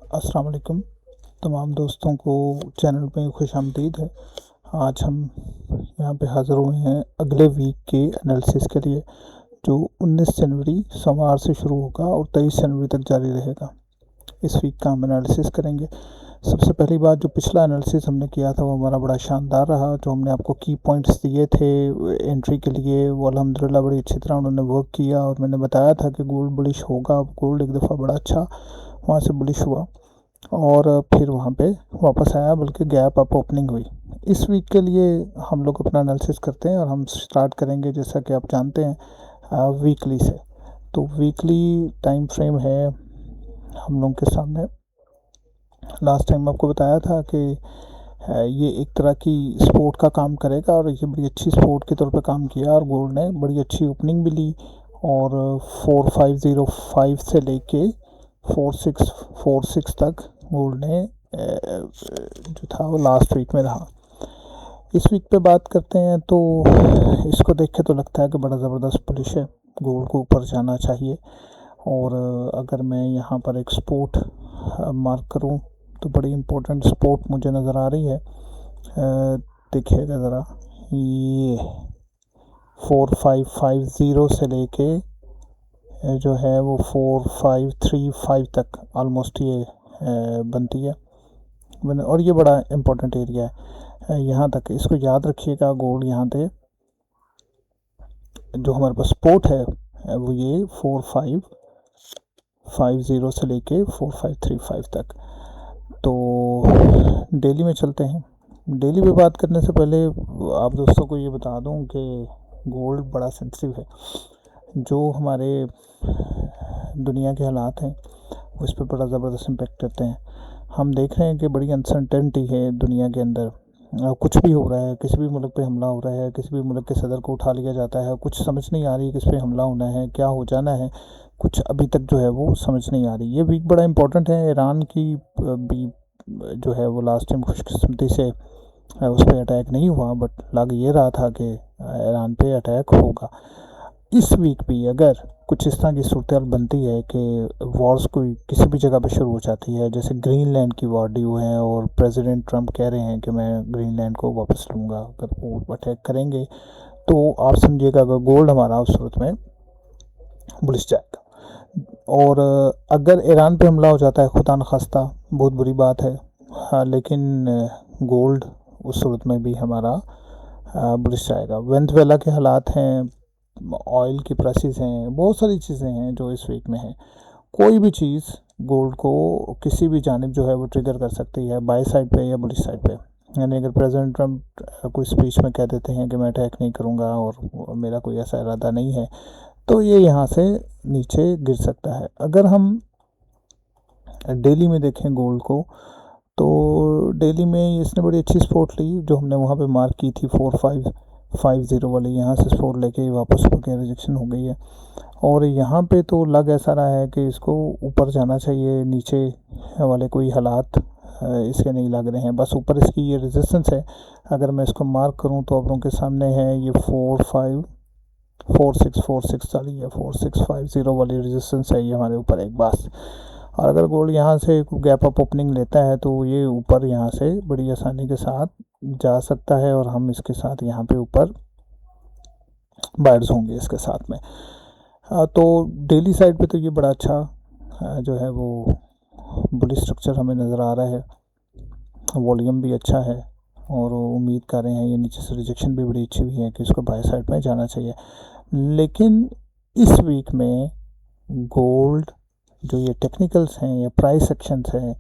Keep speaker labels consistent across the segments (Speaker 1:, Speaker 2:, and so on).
Speaker 1: अस्सलाम वालेकुम तमाम दोस्तों को चैनल पे खुशामदीद है। आज हम यहाँ पे हाज़िर हुए हैं अगले वीक के एनालिसिस के लिए, जो 19 जनवरी सोमवार से शुरू होगा और 23 जनवरी तक जारी रहेगा। इस वीक का हम एनालिसिस करेंगे। सबसे पहली बात, जो पिछला एनालिसिस हमने किया था वो हमारा बड़ा शानदार रहा। जो हमने आपको की पॉइंट्स दिए थे एंट्री के लिए, वो अल्हम्दुलिल्लाह बड़ी अच्छी तरह उन्होंने वर्क किया और मैंने बताया था कि गोल्ड बुलिश होगा। गोल्ड एक दफ़ा बड़ा अच्छा वहाँ से बुलिश हुआ और फिर वहाँ पे वापस आया, बल्कि गैप अप ओपनिंग हुई। इस वीक के लिए हम लोग अपना एनालिसिस करते हैं और हम स्टार्ट करेंगे, जैसा कि आप जानते हैं, वीकली से। तो वीकली टाइम फ्रेम है हम लोग के सामने। लास्ट टाइम आपको बताया था कि ये एक तरह की सपोर्ट का काम करेगा और ये बड़ी अच्छी सपोर्ट के तौर पे काम किया और गोल्ड ने बड़ी अच्छी ओपनिंग भी ली और 4505 से लेके 4646 तक गोल्ड ने जो था वो लास्ट वीक में रहा। इस वीक पे बात करते हैं तो इसको देख के तो लगता है कि बड़ा ज़बरदस्त पुलिस है, गोल्ड को ऊपर जाना चाहिए। और अगर मैं यहाँ पर एक सपोर्ट मार्क करूँ तो बड़ी इम्पोर्टेंट सपोर्ट मुझे नज़र आ रही है। देखिएगा ज़रा, ये 4550 से लेके जो है वो 4535 तक ऑलमोस्ट ये बनती है। और ये बड़ा इम्पोर्टेंट एरिया है यहाँ तक, इसको याद रखिएगा। गोल्ड यहाँ पे जो हमारे पास सपोर्ट है वो ये 4550 से लेके 4535 तक। तो डेली में चलते हैं। डेली पे बात करने से पहले आप दोस्तों को ये बता दूं कि गोल्ड बड़ा सेंसिटिव है। जो हमारे दुनिया के हालात हैं उस पर बड़ा ज़बरदस्त इम्पेक्ट करते हैं। हम देख रहे हैं कि बड़ी अनसर्टेनिटी है दुनिया के अंदर। कुछ भी हो रहा है, किसी भी मुल्क पे हमला हो रहा है, किसी भी मुल्क के सदर को उठा लिया जाता है, कुछ समझ नहीं आ रही किस पे हमला होना है, क्या हो जाना है, कुछ अभी तक जो है वो समझ नहीं आ रही। ये वीक बड़ा इंपॉर्टेंट है। ईरान की भी जो है वो लास्ट टाइम खुशकिस्मती से उस पर अटैक नहीं हुआ, बट लग ये रहा था कि ईरान पे अटैक होगा। इस वीक भी अगर कुछ इस तरह की सूरत बनती है कि वॉर्स कोई किसी भी जगह पे शुरू हो जाती है, जैसे ग्रीनलैंड की वॉर ड्यू है और प्रेसिडेंट ट्रंप कह रहे हैं कि मैं ग्रीनलैंड को वापस लूँगा, अगर वो अटैक करेंगे तो आप समझिएगा अगर गोल्ड हमारा उस सूरत में बुलिश जाएगा। और अगर ईरान पे हमला हो जाता है, खुदा न खास्ता, बहुत बुरी बात है, हाँ, लेकिन गोल्ड उस सूरत में भी हमारा बुलिश जाएगा। वेनेजुएला के हालात हैं, ऑयल की प्राइसेस हैं, बहुत सारी चीज़ें हैं जो इस वीक में हैं। कोई भी चीज़ गोल्ड को किसी भी जानिब जो है वो ट्रिगर कर सकती है, बाय साइड पे या बुलिश साइड पे। यानी अगर प्रेसिडेंट ट्रंप कोई स्पीच में कह देते हैं कि मैं अटैक नहीं करूँगा और मेरा कोई ऐसा इरादा नहीं है, तो ये यहाँ से नीचे गिर सकता है। अगर हम डेली में देखें गोल्ड को, तो डेली में इसने बड़ी अच्छी सपोर्ट ली, जो हमने वहाँ पे मार्क की थी 4550 वाली। यहाँ से सपोर्ट लेके वापस होकर रिजेक्शन हो गई है और यहाँ पे तो लग ऐसा रहा है कि इसको ऊपर जाना चाहिए। नीचे वाले कोई हालात इसके नहीं लग रहे हैं, बस ऊपर इसकी ये रेजिस्टेंस है। अगर मैं इसको मार्क करूँ तो आप लोगों के सामने है ये 4646 वाली है, 4650 वाली रेजिस्टेंस है ये हमारे ऊपर एक बस। और अगर गोल्ड यहाँ से गैप अप ओपनिंग लेता है तो ये ऊपर यहाँ से बड़ी आसानी के साथ जा सकता है और हम इसके साथ यहाँ पे ऊपर बायर्स होंगे इसके साथ में। तो डेली साइड पे तो ये बड़ा अच्छा जो है वो बुलिश स्ट्रक्चर हमें नज़र आ रहा है। वॉल्यूम भी अच्छा है और उम्मीद कर रहे हैं ये नीचे से रिजेक्शन भी बड़ी अच्छी हुई है कि इसको बाय साइड में जाना चाहिए। लेकिन इस वीक में गोल्ड जो ये टेक्निकल्स हैं या प्राइस एक्शंस हैं,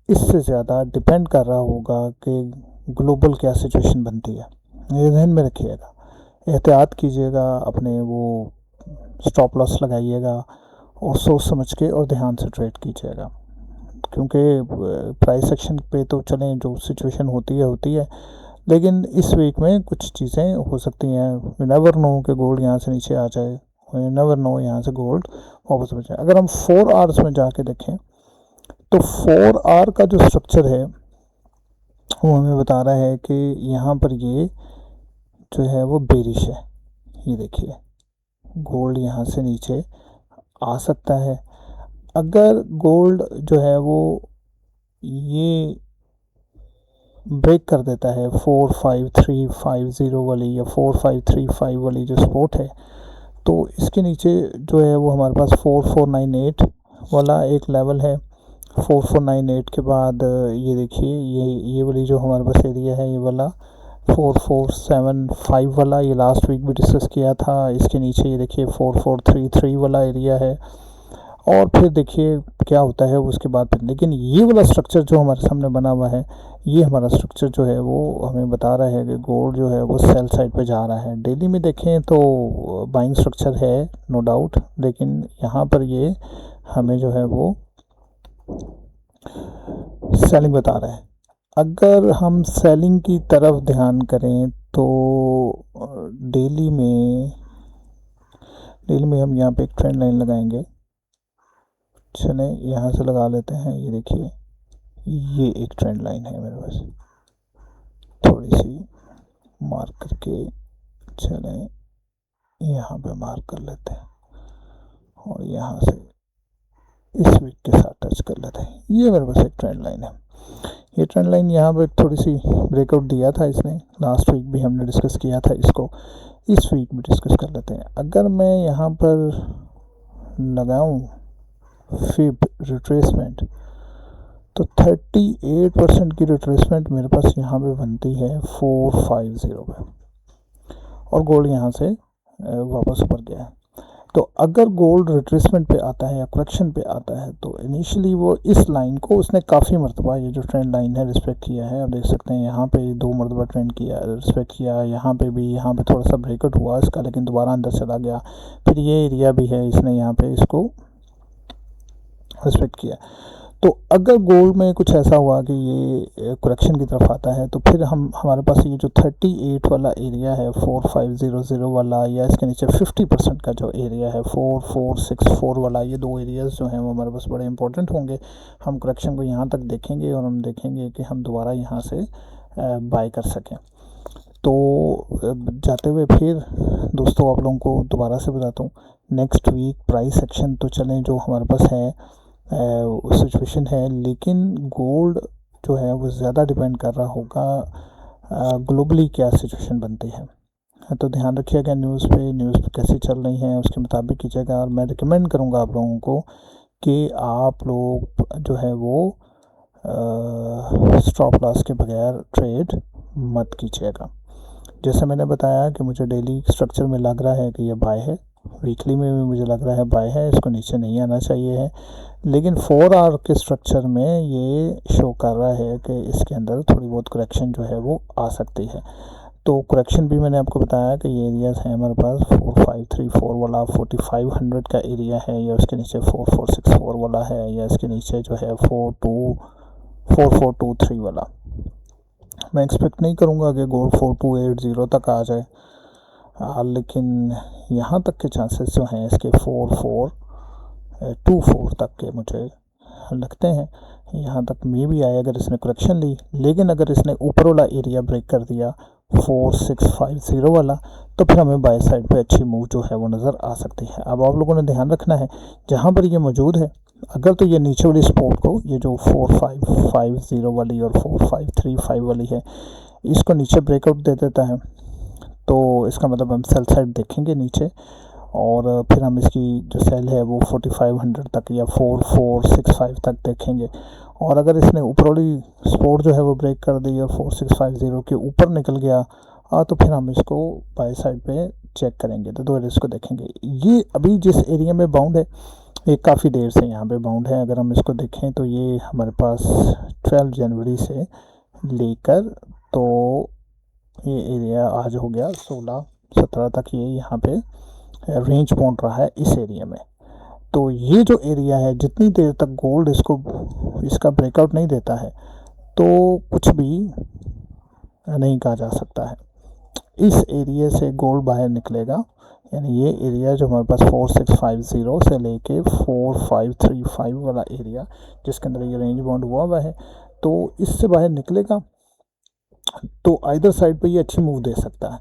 Speaker 1: इससे ज़्यादा डिपेंड कर रहा होगा कि ग्लोबल क्या सिचुएशन बनती है। ये ध्यान में रखिएगा, एहतियात कीजिएगा, अपने वो स्टॉप लॉस लगाइएगा और सोच समझ के और ध्यान से ट्रेड कीजिएगा। क्योंकि प्राइस एक्शन पे तो चलें, जो सिचुएशन होती है, लेकिन इस वीक में कुछ चीज़ें हो सकती हैं। यू नेवर नो कि गोल्ड यहाँ से नीचे आ जाए, यू नेवर नो यहाँ से गोल्ड वापस हो जाए। अगर हम 4 आवर्स में जाके देखें तो 4 आवर का जो स्ट्रक्चर है वो हमें बता रहा है कि यहाँ पर ये जो है वो बेरिश है। ये देखिए, गोल्ड यहाँ से नीचे आ सकता है। अगर गोल्ड जो है वो ये ब्रेक कर देता है 45350 वाली या 4535 वाली जो सपोर्ट है, तो इसके नीचे जो है वो हमारे पास 4498 वाला एक लेवल है। 4498 के बाद ये देखिए ये वाली जो हमारे पास एरिया है, ये वाला 4475 वाला, ये लास्ट वीक भी डिस्कस किया था। इसके नीचे ये देखिए 4433 वाला एरिया है। और फिर देखिए क्या होता है उसके बाद फिर, लेकिन ये वाला स्ट्रक्चर जो हमारे सामने बना हुआ है, ये हमारा स्ट्रक्चर जो है वो हमें बता रहा है कि गोल्ड जो है वो सेल साइड पे जा रहा है। डेली में देखें तो बाइंग स्ट्रक्चर है नो डाउट, लेकिन यहाँ पर ये हमें जो है वो सेलिंग बता रहा है। अगर हम सेलिंग की तरफ ध्यान करें तो डेली में हम यहाँ पे एक ट्रेंड लाइन लगाएंगे। चले यहाँ से लगा लेते हैं। ये देखिए ये एक ट्रेंड लाइन है मेरे पास, थोड़ी सी मार्क करके चले यहाँ पे मार्क कर लेते हैं और यहाँ से इस वीक के साथ टच कर लेते हैं। ये मेरे पास एक ट्रेंड लाइन है। ये ट्रेंड लाइन यहाँ पे थोड़ी सी ब्रेकआउट दिया था इसने, लास्ट वीक भी हमने डिस्कस किया था इसको, इस वीक भी डिस्कस कर लेते हैं। अगर मैं यहाँ पर लगाऊं फिब रिट्रेसमेंट, तो 38% की रिट्रेसमेंट मेरे पास यहाँ पे बनती है 450 पे, और गोल्ड यहाँ से वापस ऊपर गया है। तो अगर गोल्ड रिट्रेसमेंट पे आता है या करेक्शन पे आता है, तो इनिशियली वो इस लाइन को उसने काफ़ी मरतबा, ये जो ट्रेंड लाइन है, रिस्पेक्ट किया है। आप देख सकते हैं यहाँ पे 2 मरतबा ट्रेंड किया, रिस्पेक्ट किया। यहाँ पे भी, यहाँ पे थोड़ा सा ब्रेकआउट हुआ इसका, लेकिन दोबारा अंदर चला गया। फिर ये एरिया भी है, इसने यहाँ पे इसको रिस्पेक्ट किया। तो अगर गोल्ड में कुछ ऐसा हुआ कि ये करेक्शन की तरफ आता है, तो फिर हमारे पास ये जो 38 वाला एरिया है 4500 वाला, या इसके नीचे 50% का जो एरिया है 4464 वाला, ये दो एरियाज़ जो हैं वो हमारे पास बड़े इंपॉर्टेंट होंगे। हम करेक्शन को यहाँ तक देखेंगे और हम देखेंगे कि हम दोबारा यहाँ से बाय कर सकें। तो जाते हुए फिर दोस्तों आप लोगों को दोबारा से बताता हूँ, नेक्स्ट वीक प्राइस एक्शन तो चलें जो हमारे पास है सिचुएशन है, लेकिन गोल्ड जो है वो ज़्यादा डिपेंड कर रहा होगा ग्लोबली क्या सिचुएशन बनती है। तो ध्यान रखिएगा न्यूज़ पे कैसी चल रही हैं उसके मुताबिक कीजिएगा। और मैं रिकमेंड करूँगा आप लोगों को कि आप लोग जो है वो स्टॉप लॉस के बगैर ट्रेड मत कीजिएगा। जैसे मैंने बताया कि मुझे डेली स्ट्रक्चर में लग रहा है कि ये बाय है, वीकली में भी मुझे लग रहा है बाय है, इसको नीचे नहीं आना चाहिए है, लेकिन 4 आवर के स्ट्रक्चर में ये शो कर रहा है कि इसके अंदर थोड़ी बहुत करेक्शन जो है वो आ सकती है। तो करेक्शन भी मैंने आपको बताया कि ये एरियाज़ हैं हमारे पास 4534 वाला, 4500 का एरिया है, या उसके नीचे 4464 वाला है, या इसके नीचे जो है 4423 वाला। मैं एक्सपेक्ट नहीं करूँगा कि गोल्ड 4280 तक आ जाए, लेकिन यहाँ तक के चांसेस जो हैं इसके 4424 तक के मुझे लगते हैं। यहाँ तक मे भी आए अगर इसने करेक्शन ली, लेकिन अगर इसने ऊपर वाला एरिया ब्रेक कर दिया 4650 वाला, तो फिर हमें बाय साइड पे अच्छी मूव जो है वो नज़र आ सकती है। अब आप लोगों ने ध्यान रखना है, जहाँ पर ये मौजूद है, अगर तो ये नीचे वाली सपोर्ट को, ये जो 4550 वाली और 4535 वाली है, इसको नीचे ब्रेकआउट दे देता है, तो इसका मतलब हम सेल साइड देखेंगे नीचे, और फिर हम इसकी जो सेल है वो 4500 तक या 4465 तक देखेंगे। और अगर इसने ऊपर वाली सपोर्ट जो है वो ब्रेक कर दी और 4650 के ऊपर निकल गया, तो फिर हम इसको बाय साइड पे चेक करेंगे, तो दो एरियाज को देखेंगे। ये अभी जिस एरिया में बाउंड है, ये काफ़ी देर से यहाँ पे बाउंड है। अगर हम इसको देखें तो ये हमारे पास 12 जनवरी से लेकर, तो ये एरिया आज हो गया 16-17 तक, ये यहाँ पे रेंज बाउंड रहा है इस एरिया में। तो ये जो एरिया है, जितनी देर तक गोल्ड इसका ब्रेकआउट नहीं देता है, तो कुछ भी नहीं कहा जा सकता है। इस एरिया से गोल्ड बाहर निकलेगा, यानी ये एरिया जो हमारे पास 4650 से लेके 4535 वाला एरिया, जिसके अंदर ये रेंज बाउंड हुआ है, तो इससे बाहर निकलेगा तो आइदर साइड पे ये अच्छी मूव दे सकता है।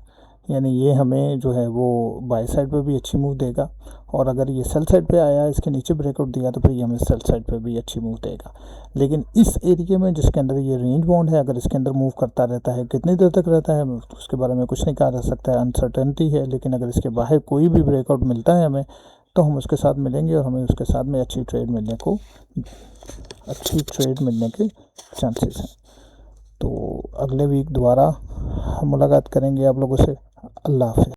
Speaker 1: यानी ये हमें जो है वो बाय साइड पे भी अच्छी मूव देगा, और अगर ये सेल साइड पे आया, इसके नीचे ब्रेकआउट दिया, तो फिर ये हमें सेल साइड पे भी अच्छी मूव देगा। लेकिन इस एरिया में जिसके अंदर ये रेंज बाउंड है, अगर इसके अंदर मूव करता रहता है, कितनी देर तक रहता है उसके बारे में कुछ नहीं कहा जा सकता है, अनसर्टेनिटी है। लेकिन अगर इसके बाहर कोई भी ब्रेकआउट मिलता है हमें, तो हम उसके साथ मिलेंगे और हमें उसके साथ में अच्छी ट्रेड मिलने के चांसेस हैं। तो अगले वीक दोबारा मुलाकात करेंगे आप लोगों से। अल्लाह हाफ़िज़।